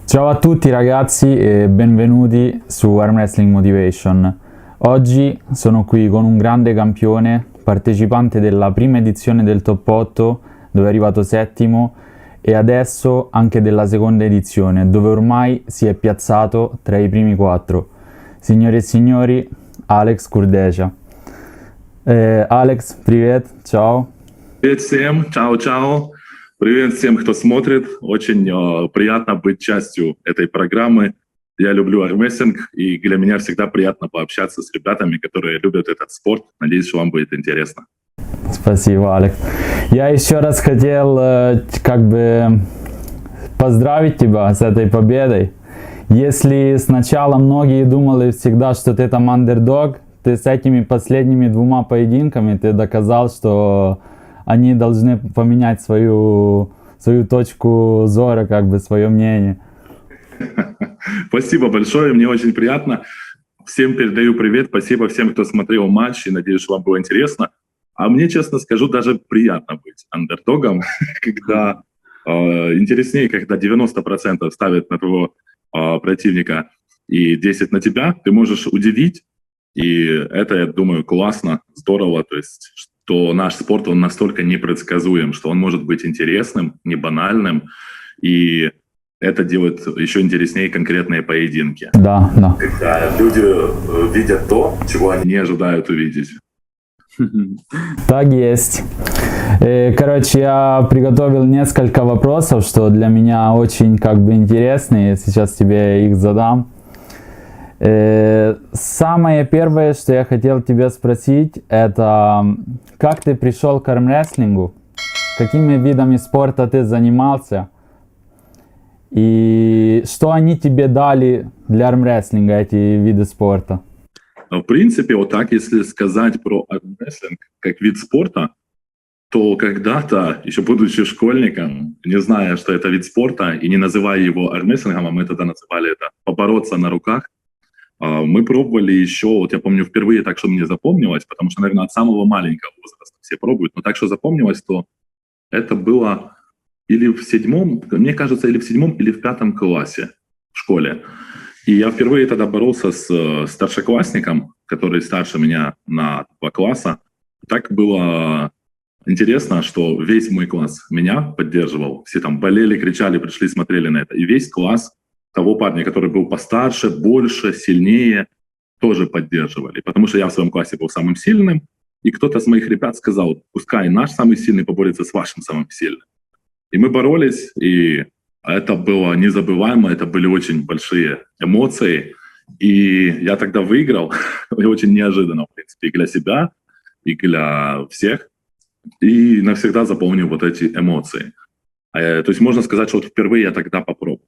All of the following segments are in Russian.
Ciao a tutti ragazzi e benvenuti su Arm Wrestling Motivation. Oggi sono qui con un grande campione, partecipante della prima edizione del Top 8, dove è arrivato settimo, e adesso anche della seconda edizione, dove ormai si è piazzato tra i primi 4. Signore e signori, Alex Kurdecha. Алекс, привет, чао. Привет всем, чао-чао. Привет всем, кто смотрит. Очень приятно быть частью этой программы. Я люблю армрестлинг, и для меня всегда приятно пообщаться с ребятами, которые любят этот спорт. Надеюсь, что вам будет интересно. Спасибо, Алекс. Я еще раз хотел поздравить тебя с этой победой. Если сначала многие думали всегда, что ты там андердог, ты с этими последними 2 поединками ты доказал, что они должны поменять свою точку зора, свое мнение. Спасибо большое, мне очень приятно. Всем передаю привет, спасибо всем, кто смотрел матч, и надеюсь, что вам было интересно. А мне, честно скажу, даже приятно быть андердогом, когда интереснее, когда 90% ставят на твоего противника и 10 на тебя, ты можешь удивить. И это, я думаю, классно, здорово, то есть, что наш спорт, он настолько непредсказуем, что он может быть интересным, не банальным, и это делает еще интереснее конкретные поединки. Да. Когда люди видят то, чего они не ожидают увидеть. Так есть. Короче, я приготовил несколько вопросов, что для меня очень интересные, сейчас тебе их задам. Самое первое, что я хотел тебя спросить, это как ты пришел к армрестлингу, какими видами спорта ты занимался и что они тебе дали для армрестлинга, эти виды спорта? В принципе, вот так, если сказать про армрестлинг как вид спорта, то когда-то, еще будучи школьником, не зная, что это вид спорта, и не называя его армрестлингом, а мы тогда называли это побороться на руках, мы пробовали еще, вот я помню впервые так, что мне запомнилось, потому что, наверное, от самого маленького возраста все пробуют, но так, что запомнилось, то это было или в 7, мне кажется, или в 7, или в 5 классе в школе. И я впервые тогда боролся с старшеклассником, который старше меня на 2 класса. Так было интересно, что весь мой класс меня поддерживал. Все там болели, кричали, пришли, смотрели на это. И весь класс того парня, который был постарше, больше, сильнее, тоже поддерживали. Потому что я в своем классе был самым сильным, и кто-то из моих ребят сказал, пускай наш самый сильный поборется с вашим самым сильным. И мы боролись, и это было незабываемо, это были очень большие эмоции. И я тогда выиграл, и очень неожиданно, в принципе, и для себя, и для всех. И навсегда запомнил вот эти эмоции. То есть можно сказать, что вот впервые я тогда попробовал.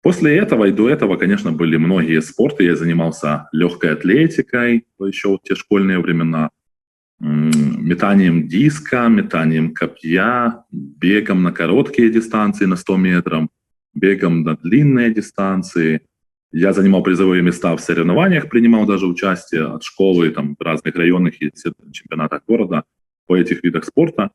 После этого и до этого, конечно, были многие спорты. Я занимался легкой атлетикой, еще в те школьные времена, метанием диска, метанием копья, бегом на короткие дистанции на 100 метров, бегом на длинные дистанции. Я занимал призовые места в соревнованиях, принимал даже участие от школы, там, в разных районах и чемпионатах города по этих видах спорта.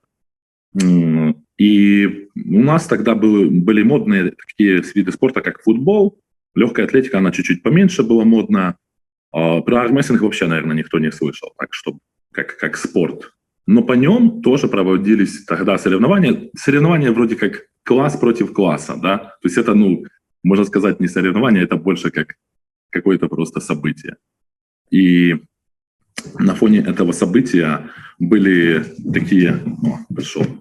И у нас тогда были модные такие виды спорта, как футбол, легкая атлетика, она чуть-чуть поменьше была модна. Про армрестлинг вообще, наверное, никто не слышал, так что как спорт. Но по нем тоже проводились тогда соревнования. Соревнования вроде как класс против класса, да? То есть это, можно сказать, не соревнования, это больше как какое-то просто событие. И на фоне этого события были такие...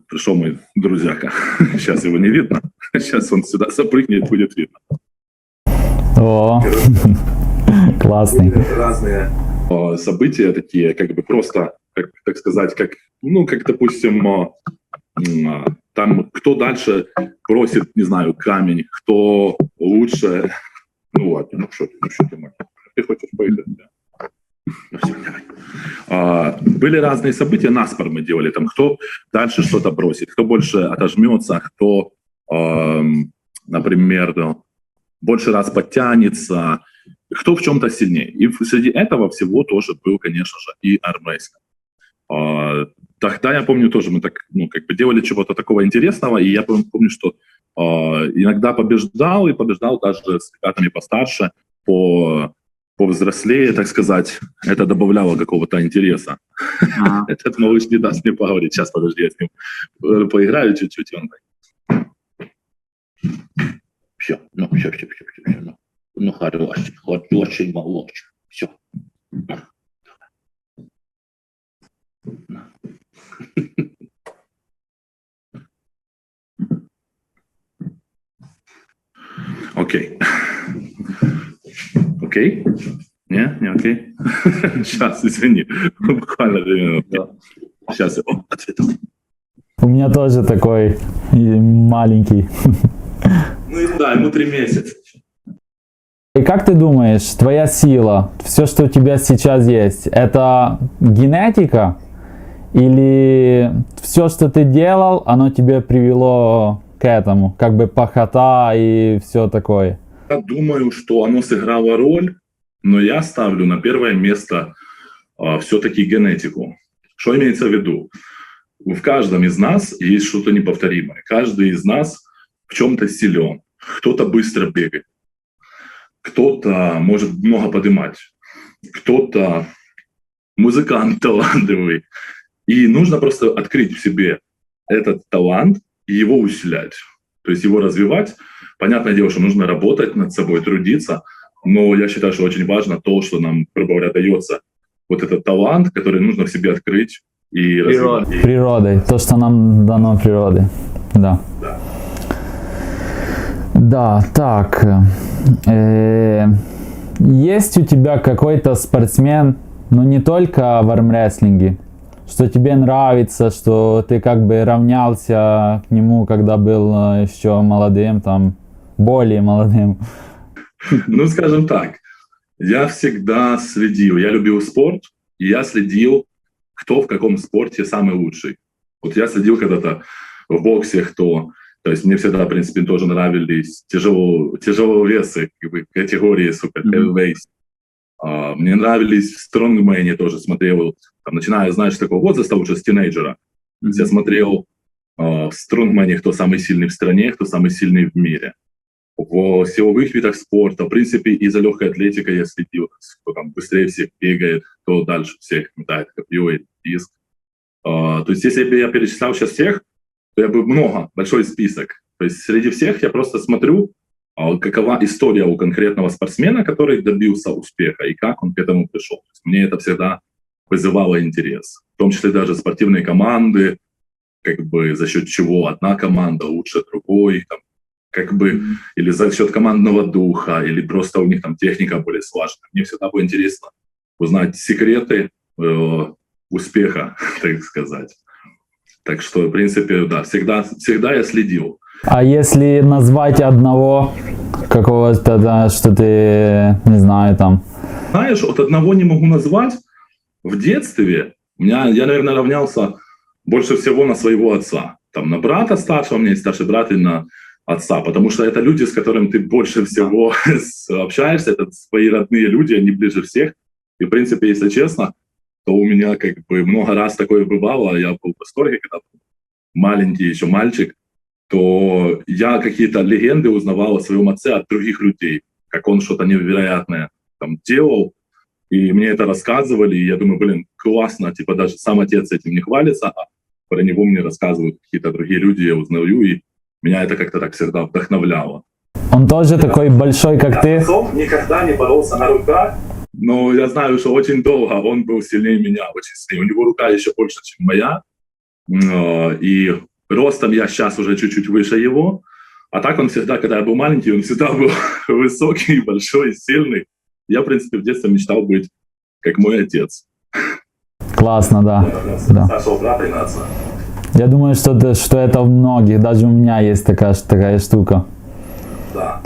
Пришел мой друзьяка. Сейчас его не видно. Сейчас он сюда запрыгнет, будет видно. О, классный. Разные события такие, просто, так сказать, как, допустим, там кто дальше бросит, не знаю, камень, кто лучше... Ладно, что ты хочешь поиграть? Все, давай. Были разные события, наспор мы делали, там, кто дальше что-то бросит, кто больше отожмется, кто, например, больше раз подтянется, кто в чем-то сильнее. И среди этого всего тоже был, конечно же, и армрестлинг. Тогда я помню тоже, мы так, делали чего-то такого интересного, и я помню, что Иногда побеждал, и побеждал даже с ребятами постарше, повзрослее, так сказать. Это добавляло какого-то интереса. Этот малыш не даст мне поговорить. Сейчас, подожди, я с ним поиграю чуть-чуть. Он... Все, все. Ну, хороший малыш. Все. Окей. Окей? Не окей? Сейчас, извини. Буквально 2 минуты. Сейчас я ответил. У меня тоже такой маленький. Ну да, ему 3 месяца. И как ты думаешь, твоя сила, все, что у тебя сейчас есть, это генетика? Или все, что ты делал, оно тебя привело к этому? Как бы похота и все такое? Я думаю, что оно сыграло роль, но я ставлю на первое место все-таки генетику. Что имеется в виду? В каждом из нас есть что-то неповторимое. Каждый из нас в чем-то силен. Кто-то быстро бегает, кто-то может много поднимать, кто-то музыкант талантливый. И нужно просто открыть в себе этот талант и его усилять, то есть его развивать. Понятное дело, что нужно работать над собой, трудиться, но я считаю, что очень важно то, что нам, грубо говоря, дается вот этот талант, который нужно в себе открыть и развивать. Природой, то, что нам дано природой, да. Да, так. Есть у тебя какой-то спортсмен, но не только в армрестлинге, что тебе нравится, что ты как бы равнялся к нему, когда был еще молодым, там, более молодым? Ну, скажем так, я всегда следил, я любил спорт, и я следил, кто в каком спорте самый лучший. Вот я следил когда-то в боксе, то есть мне всегда, в принципе, тоже нравились тяжеловесы, как бы, категории супер heavyweight. Мне нравились в стронгмене тоже, смотрел, там, начиная, знаешь, с такого возраста, уже с тинейджера. Я смотрел в стронгмене, кто самый сильный в стране, кто самый сильный в мире. В силовых видах спорта, в принципе, и за легкой атлетикой я следил, кто там быстрее всех бегает, кто дальше всех метает копье и диск. То есть если бы я перечислял сейчас всех, то я бы большой список. То есть среди всех я просто смотрю, какова история у конкретного спортсмена, который добился успеха, и как он к этому пришел. То есть мне это всегда вызывало интерес. В том числе даже спортивные команды, как бы за счет чего одна команда лучше другой, там, как бы, или за счет командного духа, или просто у них там техника более слаженная. Мне всегда было интересно узнать секреты успеха, так сказать. Так что, в принципе, да, всегда я следил. А если назвать одного какого-то, да, что ты, не знаю, там... Знаешь, вот одного не могу назвать. В детстве я, наверное, равнялся больше всего на своего отца. Там на брата старшего, у меня есть старший брат, и на отца. Потому что это люди, с которыми ты больше всего общаешься, это свои родные люди, они ближе всех. И, в принципе, если честно, то у меня как бы много раз такое бывало. Я был в восторге, когда был маленький еще мальчик, то я какие-то легенды узнавал о своем отце от других людей, как он что-то невероятное там делал, и мне это рассказывали, и я думаю, блин, классно, типа даже сам отец этим не хвалится, а про него мне рассказывают какие-то другие люди, я узнаю, и меня это как-то так всегда вдохновляло. Он тоже такой большой, как ты? Отцом никогда не боролся на руках, но я знаю, что очень долго он был сильнее меня, очень сильнее. У него рука еще больше, чем моя, и ростом я сейчас уже чуть-чуть выше его, а так он всегда, когда я был маленький, он всегда был высокий, большой, сильный. Я, в принципе, в детстве мечтал быть как мой отец. Классно, да. Старшего брата и на отца. Я думаю, что это у многих, даже у меня есть такая штука. Да.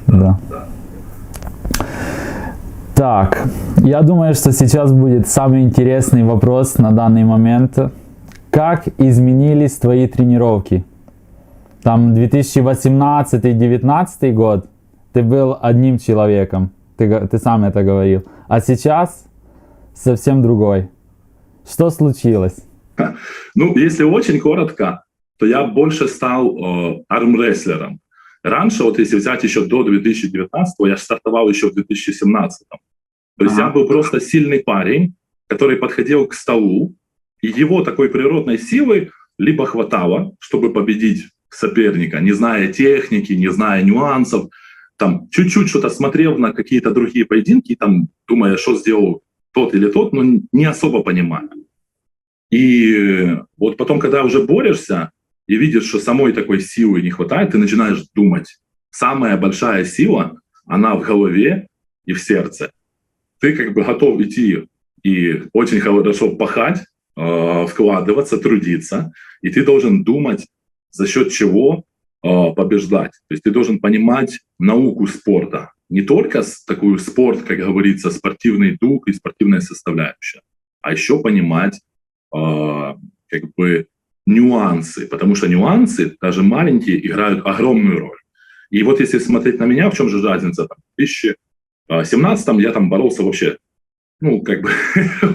Так, я думаю, что сейчас будет самый интересный вопрос на данный момент. Как изменились твои тренировки? Там 2018-2019 год ты был одним человеком, ты сам это говорил, а сейчас совсем другой. Что случилось? Ну, если очень коротко, то я больше стал армрестлером. раньше, вот если взять еще до 2019, я же стартовал еще в 2017. То есть я был просто сильный парень, который подходил к столу, и его такой природной силы либо хватало, чтобы победить соперника, не зная техники, не зная нюансов, там чуть-чуть что-то смотрел на какие-то другие поединки, там, думая, что сделал тот или тот, но не особо понимая. И вот потом, когда уже борешься и видишь, что самой такой силы не хватает, ты начинаешь думать. Самая большая сила, она в голове и в сердце. Ты как бы готов идти и очень хорошо пахать, вкладываться, трудиться, и ты должен думать, за счет чего побеждать. То есть ты должен понимать науку спорта. Не только такой спорт, как говорится, спортивный дух и спортивная составляющая, а еще понимать как бы нюансы, потому что нюансы, даже маленькие, играют огромную роль. И вот если смотреть на меня, в чем же разница? Там, в 2017 я там боролся вообще, ну, как бы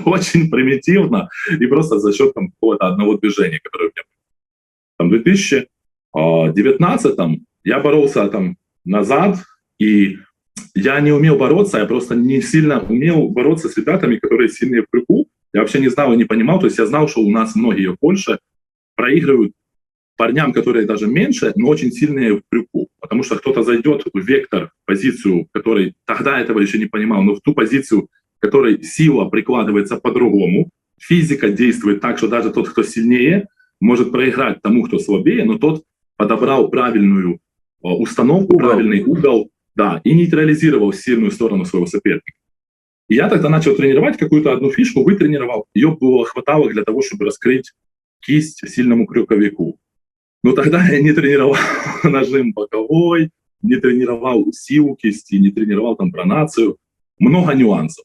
очень примитивно и просто за счет там какого-то одного движения, которое у меня было. Там, в 2019 я боролся там назад, и я не умел бороться, я просто не сильно умел бороться с ребятами, которые сильнее в прыгу. Я вообще не знал и не понимал, то есть я знал, что у нас многие в Польше проигрывают парням, которые даже меньше, но очень сильные в прыгу, потому что кто-то зайдет в вектор, позицию, который тогда этого еще не понимал, но в ту позицию, в которой сила прикладывается по-другому, физика действует так, что даже тот, кто сильнее, может проиграть тому, кто слабее, но тот подобрал правильную установку, правильный угол, да, и нейтрализировал сильную сторону своего соперника. И я тогда начал тренировать какую-то одну фишку, вытренировал, ее было хватало для того, чтобы раскрыть кисть сильному крюковику. Но тогда я не тренировал нажим боковой, не тренировал силу кисти, не тренировал там пронацию, много нюансов.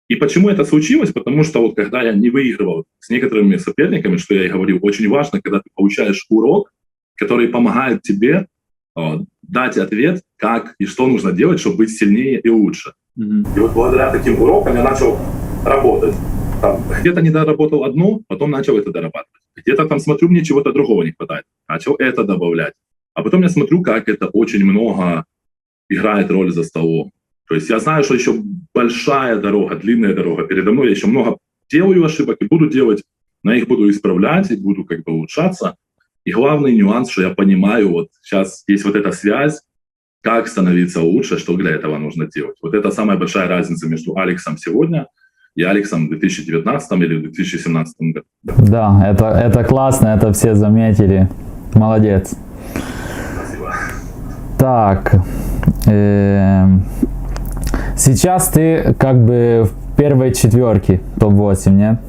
И почему это случилось? Потому что вот когда я не выигрывал с некоторыми соперниками, что я и говорил, очень важно, когда ты получаешь урок, который помогает тебе дать ответ, как и что нужно делать, чтобы быть сильнее и лучше. И вот благодаря таким урокам я начал работать. Там, где-то не доработал одно, потом начал это дорабатывать. Где-то там смотрю, мне чего-то другого не хватает, начал это добавлять. А потом я смотрю, как это очень много играет роль за столом. То есть я знаю, что еще большая дорога, длинная дорога передо мной, я еще много делаю ошибок и буду делать, но я их буду исправлять и буду как бы улучшаться. И главный нюанс, что я понимаю, вот сейчас есть вот эта связь, как становиться лучше, что для этого нужно делать. Вот это самая большая разница между Алексом сегодня и Алексом в 2019 или в 2017 году. Да, это классно, это все заметили. Молодец. Спасибо. Так, сейчас ты как бы в первой четверке топ-8, нет?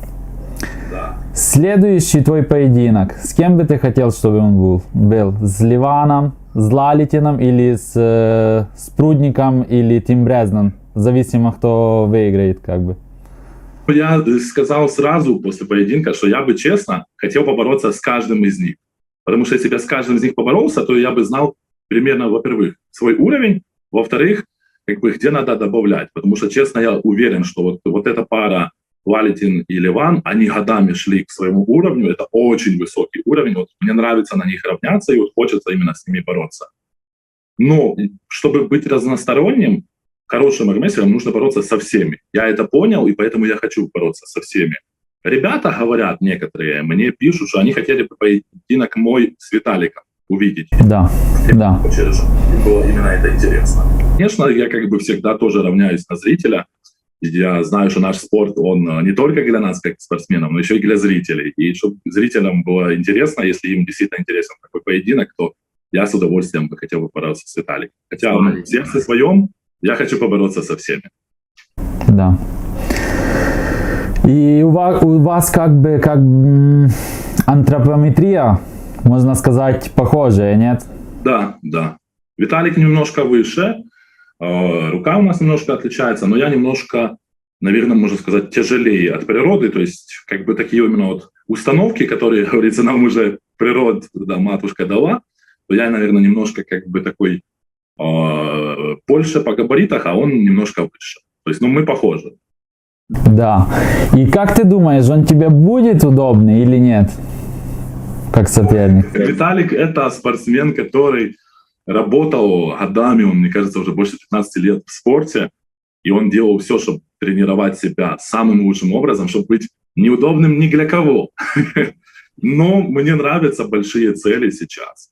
Да. Следующий твой поединок, с кем бы ты хотел, чтобы он был? С Ливаном, с Лалитином или с Прудником или Тим Брезнан? Зависимо, кто выиграет, как бы. Я сказал сразу после поединка, что я бы, честно, хотел побороться с каждым из них. Потому что если бы я с каждым из них поборолся, то я бы знал примерно, во-первых, свой уровень, во-вторых, как бы, где надо добавлять. Потому что, честно, я уверен, что вот эта пара Лалитин и Ливан, они годами шли к своему уровню, это очень высокий уровень, вот мне нравится на них равняться, и вот хочется именно с ними бороться. Но чтобы быть разносторонним, хорошим армрестлером нужно бороться со всеми. Я это понял, и поэтому я хочу бороться со всеми. Ребята говорят, некоторые, мне пишут, что они хотели бы поединок мой с Виталиком увидеть. Да, да. Им было именно это интересно. Конечно, я как бы всегда тоже равняюсь на зрителя. Я знаю, что наш спорт, он не только для нас, как спортсменов, но еще и для зрителей. И чтобы зрителям было интересно, если им действительно интересен такой поединок, то я с удовольствием бы хотел бы бороться с Виталиком. Хотя в сердце своем я хочу побороться со всеми. Да. И у вас как бы антропометрия, можно сказать, похожая, нет? Да, да. Виталик немножко выше, рука у нас немножко отличается, но я немножко, наверное, можно сказать, тяжелее от природы. То есть как бы такие именно вот установки, которые, говорится, нам уже природа, да, матушка дала, то я, наверное, немножко как бы такой больше по габаритах, а он немножко выше. То есть, ну, мы похожи. Да. И как ты думаешь, он тебе будет удобный или нет? Как соперник? Виталик — это спортсмен, который работал годами, он, мне кажется, уже больше 15 лет в спорте, и он делал все, чтобы тренировать себя самым лучшим образом, чтобы быть неудобным ни для кого. Но мне нравятся большие цели сейчас.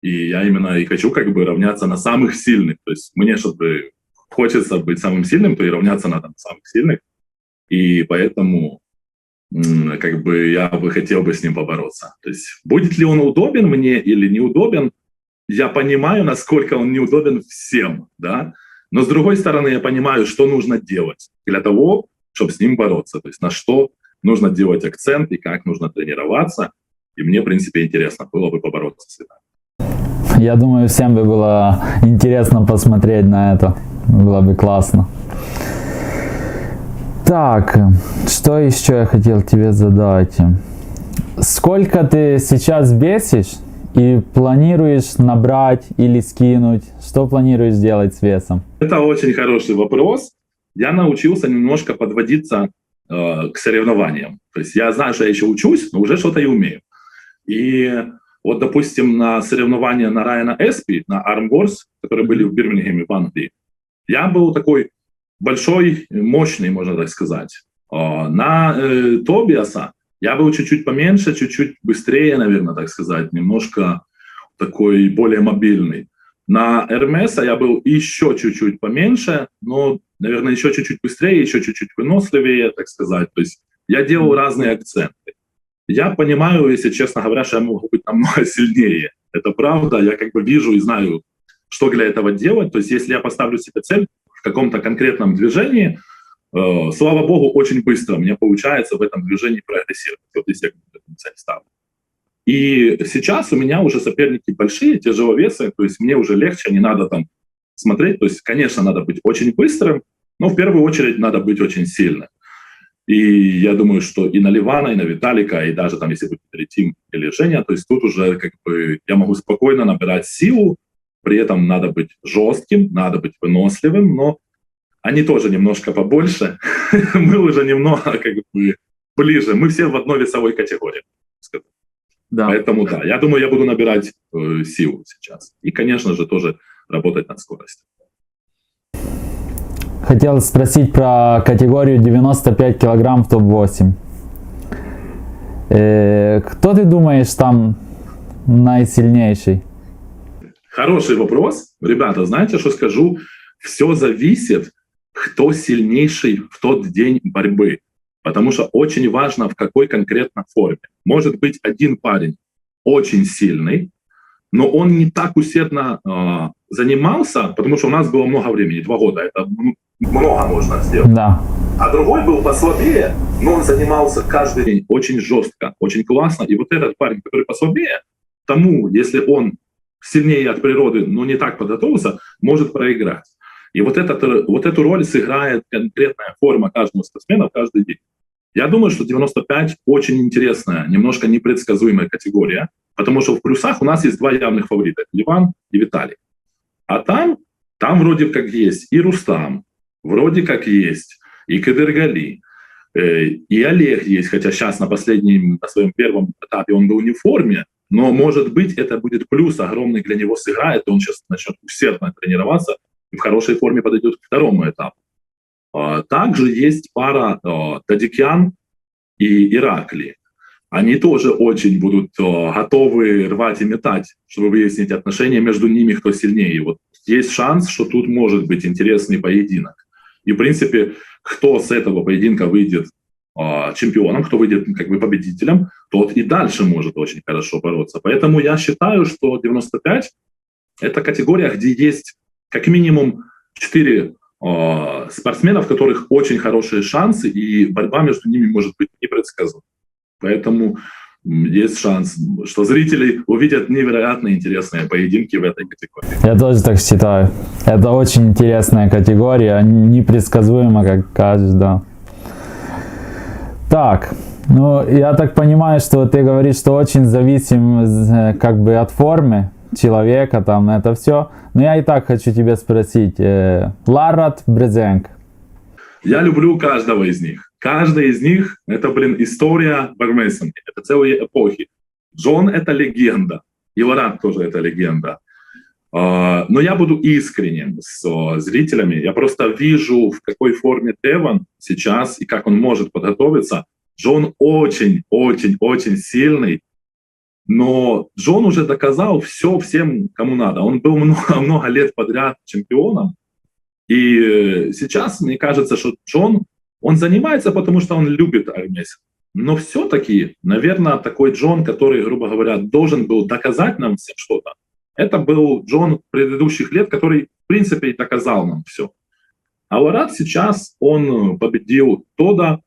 И я именно и хочу как бы равняться на самых сильных. То есть мне, чтобы хочется быть самым сильным, то и равняться надо на самых сильных. И поэтому как бы я бы хотел бы с ним побороться. То есть будет ли он удобен мне или неудобен, я понимаю, насколько он неудобен всем, да. Но с другой стороны, я понимаю, что нужно делать для того, чтобы с ним бороться. То есть на что нужно делать акцент и как нужно тренироваться. И мне, в принципе, интересно было бы побороться с этим. Я думаю, всем бы было интересно посмотреть на это. Было бы классно. Так, что еще я хотел тебе задать? Сколько ты сейчас весишь и планируешь набрать или скинуть? Что планируешь делать с весом? Это очень хороший вопрос. Я научился немножко подводиться к соревнованиям. То есть я знаю, что я еще учусь, но уже что-то и умею. И вот, допустим, на соревнования на Райана Эспи, на Arm Wars, которые были в Бирмингеме, в Англии, я был такой большой, мощный, можно так сказать. На Тобиаса я был чуть-чуть поменьше, чуть-чуть быстрее, наверное, так сказать, немножко такой более мобильный. На Эрмеса я был еще чуть-чуть поменьше, но, наверное, еще чуть-чуть быстрее, еще чуть-чуть выносливее, так сказать. То есть я делал разные акценты. Я понимаю, если честно говоря, что я могу быть намного сильнее. Это правда, я как бы вижу и знаю, что для этого делать. То есть если я поставлю себе цель в каком-то конкретном движении, слава богу, очень быстро мне получается в этом движении прогрессировать. Вот если я какую-то цель ставлю. И сейчас у меня уже соперники большие, тяжеловесы, то есть мне уже легче, не надо там смотреть. То есть, конечно, надо быть очень быстрым, но в первую очередь надо быть очень сильным. И я думаю, что и на Ливана, и на Виталика, и даже там, если будет Тим или Женя, то есть тут уже как бы я могу спокойно набирать силу, при этом надо быть жестким, надо быть выносливым, но они тоже немножко побольше, мы уже немного как бы ближе, мы все в одной весовой категории. Да. Поэтому да, я думаю, я буду набирать силу сейчас. И, конечно же, тоже работать над скоростью. Хотел спросить про категорию 95 килограмм в топ-8. Кто ты думаешь там наисильнейший? Хороший вопрос. Ребята, знаете, что скажу? Все зависит, кто сильнейший в тот день борьбы. Потому что очень важно, в какой конкретно форме. Может быть, один парень очень сильный, но он не так усердно занимался, потому что у нас было много времени, 2 года, это много можно сделать. Да. А другой был послабее, но он занимался каждый день очень жестко, очень классно. И вот этот парень, который послабее, тому, если он сильнее от природы, но не так подготовился, может проиграть. И вот эту роль сыграет конкретная форма каждого спортсмена каждый день. Я думаю, что 95 очень интересная, немножко непредсказуемая категория, потому что в плюсах у нас есть 2 явных фаворита — Ливан и Виталий. А там вроде как есть и Рустам, вроде как есть и Кадыргали, и Олег есть, хотя сейчас на своем первом этапе он был не в форме, но, может быть, это будет плюс огромный для него сыграет, и он сейчас начнет усердно тренироваться и в хорошей форме подойдет к 2-му этапу. Также есть пара Тадикян и Иракли. Они тоже очень будут готовы рвать и метать, чтобы выяснить отношения между ними, кто сильнее. Вот есть шанс, что тут может быть интересный поединок. И, в принципе, кто с этого поединка выйдет чемпионом, кто выйдет как бы победителем, тот и дальше может очень хорошо бороться. Поэтому я считаю, что 95 — это категория, где есть как минимум 4 спортсменов, у которых очень хорошие шансы, и борьба между ними может быть непредсказуема. Поэтому есть шанс, что зрители увидят невероятно интересные поединки в этой категории. Я тоже так считаю. Это очень интересная категория, непредсказуема, как каждая. Так, ну я так понимаю, что ты говоришь, что очень зависим как бы от формы человека, там это все. Но я и так хочу тебя спросить. Ларат, Брезенк. Я люблю каждого из них. Каждый из них — это, история в армрестлинге. Это целые эпохи. Джон — это легенда. И Ларат тоже это легенда. Но я буду искренним с зрителями. Я просто вижу, в какой форме Девон сейчас и как он может подготовиться. Джон очень сильный, но Джон уже доказал все всем, кому надо. Он был много лет подряд чемпионом. И сейчас мне кажется, что Джон, он занимается, потому что он любит Армрестлинг. Но все-таки, наверное, такой Джон, который, грубо говоря, должен был доказать нам всем что-то, это был Джон предыдущих лет, который, в принципе, и доказал нам все. А Ларат сейчас, он победил Тода,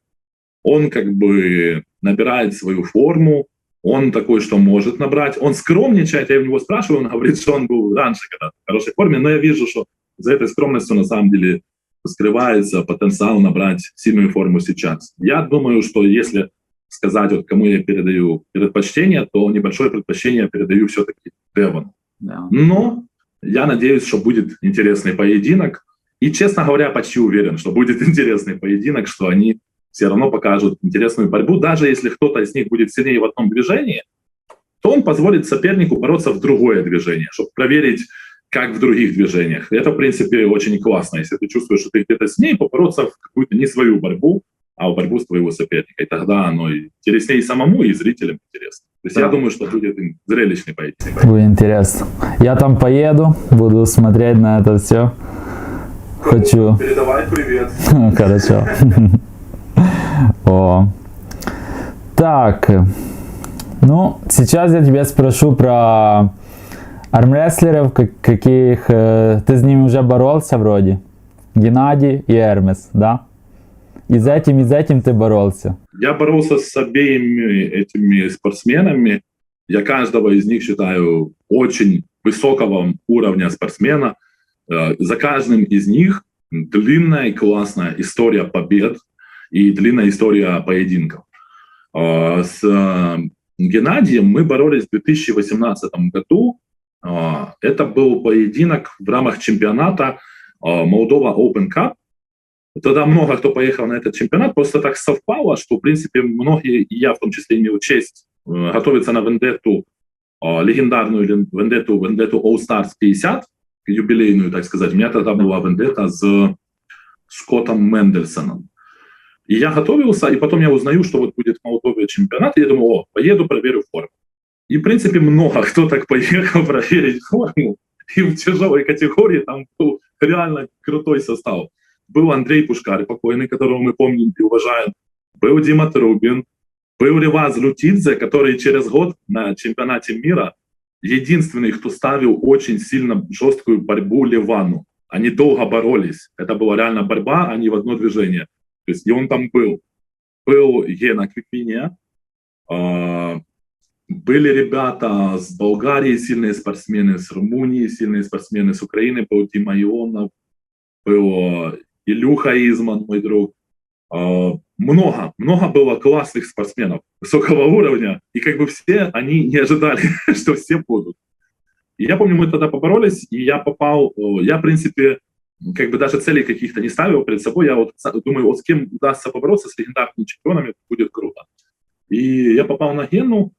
он как бы набирает свою форму, он такой, что может набрать. Он скромничает, я у него спрашиваю, он говорит, что он был раньше когда-то в хорошей форме, но я вижу, что за этой скромностью на самом деле скрывается потенциал набрать сильную форму сейчас. Я думаю, что если сказать, вот, кому я передаю предпочтение, то небольшое предпочтение я передаю все-таки Девону. Да. Но я надеюсь, что будет интересный поединок. И, честно говоря, почти уверен, что будет интересный поединок, что они все равно покажут интересную борьбу. Даже если кто-то из них будет сильнее в одном движении, то он позволит сопернику бороться в другое движение, чтобы проверить, как в других движениях. Это, в принципе, очень классно. Если ты чувствуешь, что ты где-то сильнее, побороться в какую-то не свою борьбу, а в борьбу своего соперника. И тогда оно интереснее и самому, и зрителям интересно. То есть я думаю, что будет зрелищный поединок. Будет интересно. Я там поеду, буду смотреть на это все. Хочу. Передавай привет. Хорошо. О. Так. Ну, сейчас я тебя спрошу про армрестлеров, каких ты с ними уже боролся вроде. Геннадий и Эрмес, да? И с этим ты боролся. Я боролся с обеими этими спортсменами. Я каждого из них считаю очень высокого уровня спортсмена. За каждым из них длинная и классная история побед и длинная история поединков. С Геннадием мы боролись в 2018 году. Это был поединок в рамках чемпионата Moldova Open Cup. Тогда много кто поехал на этот чемпионат, просто так совпало, что, в принципе, многие, и я в том числе, имел честь готовиться на вендетту, легендарную вендетту All Stars 50, юбилейную, так сказать. У меня тогда была вендетта с Скоттом Мендельсоном. И я готовился, и потом я узнаю, что вот будет в Молдове чемпионат, и я думаю, поеду, проверю форму. И, в принципе, много кто так поехал проверить форму, и в тяжелой категории там был реально крутой состав. Был Андрей Пушкарь, покойный, которого мы помним и уважаем. Был Дима Трубин. Был Реваз Лютидзе, который через год на чемпионате мира единственный, кто ставил очень сильно жесткую борьбу Ливану. Они долго боролись. Это была реально борьба, а не в одно движение. То есть и он там был. Был Гена Квиквиния. Были ребята с Болгарии, сильные спортсмены, с Румынии, сильные спортсмены, с Украины. Был Дима Ионов. Был Илюха Изман, мой друг. Много было классных спортсменов высокого уровня, и как бы все они не ожидали, что все будут. И я помню, мы тогда поборолись, и я попал, я, в принципе, как бы даже целей каких-то не ставил перед собой, я вот думаю, вот с кем удастся побороться, с легендарными чемпионами, будет круто. И я попал на Гену,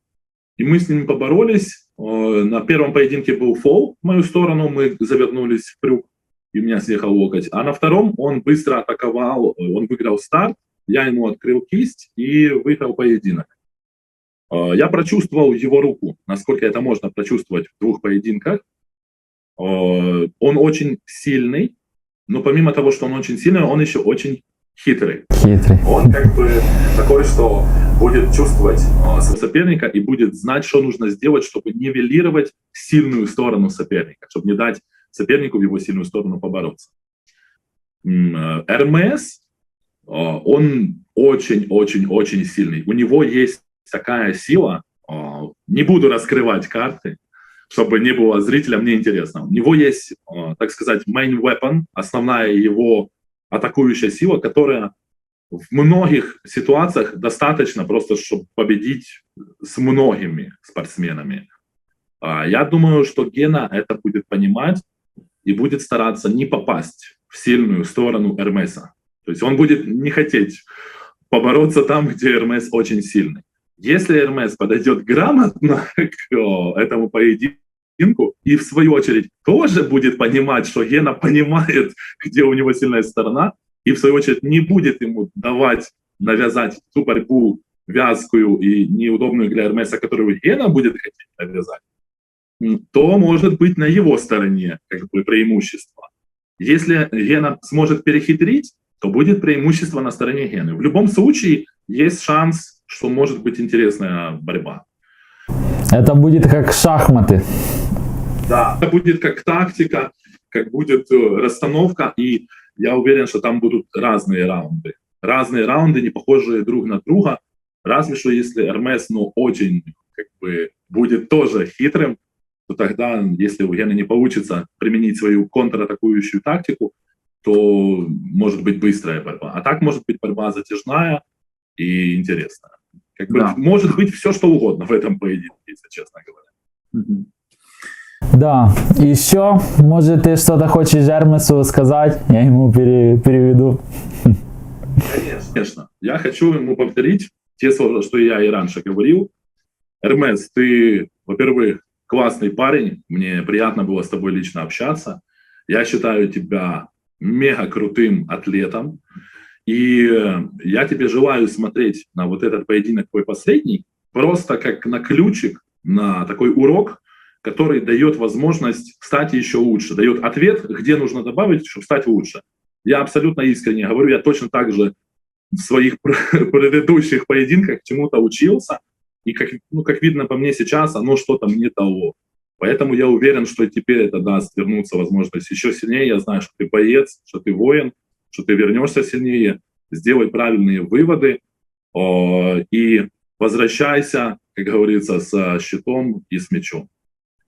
и мы с ним поборолись. На первом поединке был фол в мою сторону, мы завернулись в крюк, и у меня съехал локоть. А на втором он быстро атаковал, он выиграл старт, я ему открыл кисть и выиграл поединок. Я прочувствовал его руку, насколько это можно прочувствовать в двух поединках. Он очень сильный, но помимо того, что он очень сильный, он еще очень хитрый. Он как бы такой, что будет чувствовать соперника и будет знать, что нужно сделать, чтобы нивелировать сильную сторону соперника, чтобы не дать сопернику в его сильную сторону побороться. РМС, он очень сильный. У него есть такая сила, не буду раскрывать карты, чтобы не было зрителям неинтересно. У него есть, так сказать, main weapon, основная его атакующая сила, которая в многих ситуациях достаточно просто, чтобы победить с многими спортсменами. Я думаю, что Гена это будет понимать и будет стараться не попасть в сильную сторону Эрмеса. То есть он будет не хотеть побороться там, где Эрмес очень сильный. Если Эрмес подойдет грамотно к этому поединку, поединку, и в свою очередь тоже будет понимать, что Гена понимает, где у него сильная сторона, и в свою очередь не будет ему давать, навязать ту борьбу вязкую и неудобную для Эрмеса, которую Гена будет хотеть навязать, то может быть на его стороне как бы преимущество. Если Гена сможет перехитрить, то будет преимущество на стороне Гены. В любом случае есть шанс, что может быть интересная борьба. Это будет как шахматы. Да, это будет как тактика, как будет расстановка, и я уверен, что там будут разные раунды. Разные раунды, не похожие друг на друга, разве что если Эрмес, очень как бы будет тоже хитрым, то тогда, если у Гены не получится применить свою контратакующую тактику, то может быть быстрая борьба. А так может быть борьба затяжная и интересная. Как бы, может быть все, что угодно в этом поединке, если честно говоря. Да, еще, может, ты что-то хочешь Эрмесу сказать? Я ему переведу. Конечно. Я хочу ему повторить те слова, что я и раньше говорил. Эрмес, ты, во-первых, классный парень, мне приятно было с тобой лично общаться. Я считаю тебя мега крутым атлетом. И я тебе желаю смотреть на вот этот поединок твой последний просто как на ключик, на такой урок, который дает возможность стать еще лучше, дает ответ, где нужно добавить, чтобы стать лучше. Я абсолютно искренне говорю, я точно так же в своих предыдущих поединках чему-то учился, и как видно по мне сейчас, оно что-то мне дало. Поэтому я уверен, что теперь это даст вернуться возможность еще сильнее. Я знаю, что ты боец, что ты воин, что ты вернешься сильнее, сделай правильные выводы и возвращайся, как говорится, с щитом и с мечом.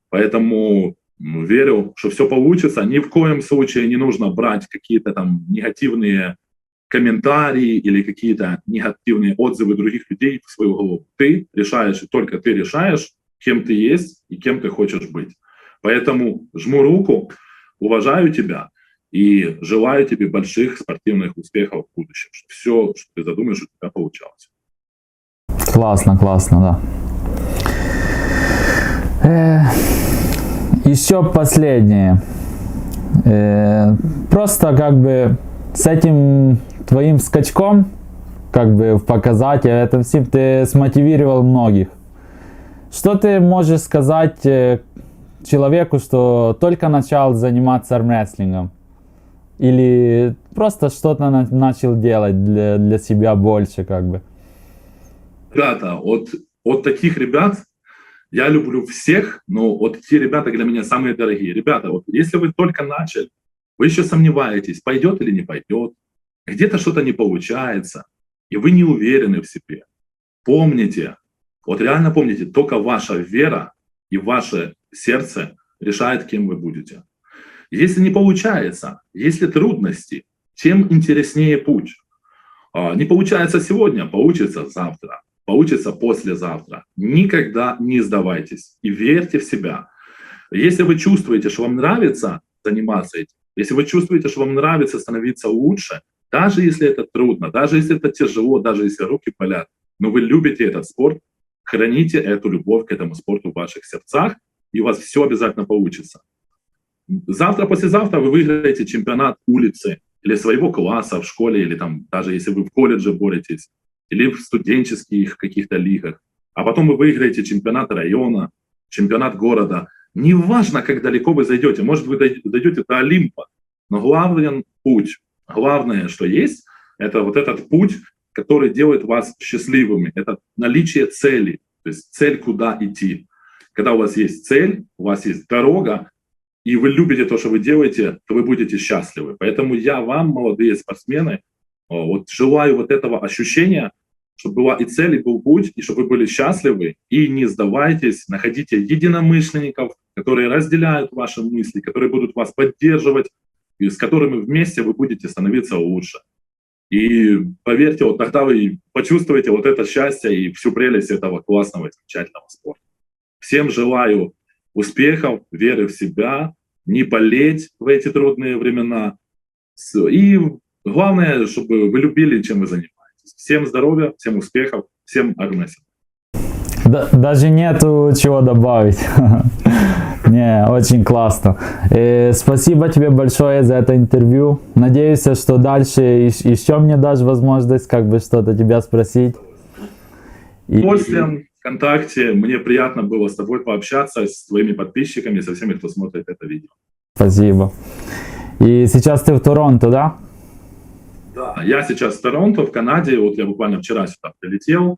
Поэтому верю, что все получится. Ни в коем случае не нужно брать какие-то там негативные комментарии или какие-то негативные отзывы других людей в свою голову. Ты решаешь, и только ты решаешь, кем ты есть и кем ты хочешь быть. Поэтому жму руку, уважаю тебя и желаю тебе больших спортивных успехов в будущем. Чтобы все, что ты задумаешь, у тебя получалось. Классно, да. Еще последнее. Просто как бы с этим твоим скачком, как бы в показателе, это всем ты смотивировал многих. Что ты можешь сказать человеку, что только начал заниматься армрестлингом? Или просто что-то начал делать для себя больше, как бы? Ребята, от таких ребят я люблю всех, но вот те ребята для меня самые дорогие. Ребята, вот если вы только начали, вы еще сомневаетесь, пойдет или не пойдет, где-то что-то не получается, и вы не уверены в себе. Помните, вот реально помните, только ваша вера и ваше сердце решает, кем вы будете. Если не получается, если трудности, тем интереснее путь. Не получается сегодня, получится завтра. Получится послезавтра. Никогда не сдавайтесь и верьте в себя. Если вы чувствуете, что вам нравится заниматься этим, если вы чувствуете, что вам нравится становиться лучше, даже если это трудно, даже если это тяжело, даже если руки болят, но вы любите этот спорт, храните эту любовь к этому спорту в ваших сердцах, и у вас все обязательно получится. Завтра, послезавтра вы выиграете чемпионат улицы или своего класса в школе, или там даже если вы в колледже боретесь, или в студенческих каких-то лигах, а потом вы выиграете чемпионат района, чемпионат города. Неважно, как далеко вы зайдете, может, вы дойдете до Олимпа, но главный путь, главное, что есть, это вот этот путь, который делает вас счастливыми, это наличие цели, то есть цель, куда идти. Когда у вас есть цель, у вас есть дорога, и вы любите то, что вы делаете, то вы будете счастливы. Поэтому я вам, молодые спортсмены, вот желаю вот этого ощущения, чтобы была и цель, и был путь, и чтобы вы были счастливы, и не сдавайтесь, находите единомышленников, которые разделяют ваши мысли, которые будут вас поддерживать, и с которыми вместе вы будете становиться лучше. И поверьте, вот тогда вы почувствуете вот это счастье и всю прелесть этого классного и замечательного спорта. Всем желаю успехов, веры в себя, не болеть в эти трудные времена. И главное, чтобы вы любили, чем вы занимаетесь. Всем здоровья, всем успехов, всем армрестлинга. Даже нету чего добавить. Не, очень классно. Спасибо тебе большое за это интервью. Надеюсь, что дальше еще мне дашь возможность как бы что-то тебя спросить. После ВКонтакте мне приятно было с тобой пообщаться, с твоими подписчиками, со всеми, кто смотрит это видео. Спасибо. И сейчас ты в Торонто, да? Да, я сейчас в Торонто, в Канаде. Вот я буквально вчера сюда прилетел.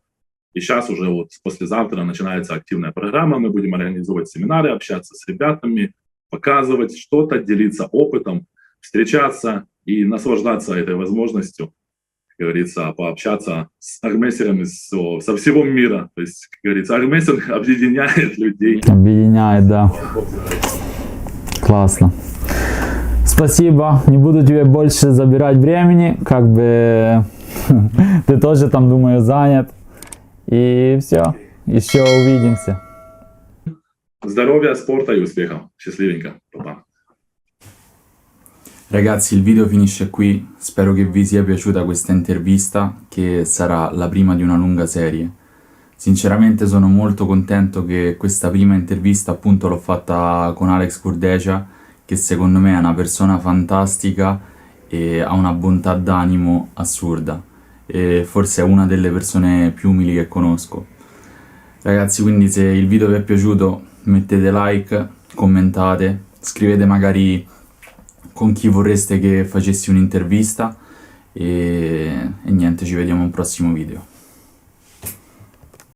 И сейчас уже вот послезавтра начинается активная программа. Мы будем организовывать семинары, общаться с ребятами, показывать что-то, делиться опытом, встречаться и наслаждаться этой возможностью, как говорится, пообщаться с армрестлерами со всего мира. То есть, как говорится, армрестлинг объединяет людей. Объединяет, да. Классно. Спасибо. Не буду тебе больше забирать времени. Как бы ты тоже там, думаю, занят. И все. Еще увидимся. Здоровья, спорта и успехов. Счастливенько. Па-па. Ragazzi, il video finisce qui. Spero che vi sia piaciuta questa intervista, che sarà la prima di una lunga serie. Sinceramente sono molto contento che questa prima intervista appunto l'ho fatta con Alex Kurdeja, che secondo me è una persona fantastica e ha una bontà d'animo assurda. E forse è una delle persone più umili che conosco. Ragazzi, quindi se il video vi è piaciuto mettete like, commentate, scrivete magari con chi vorreste che facessi un'intervista e niente, ci vediamo a un prossimo video.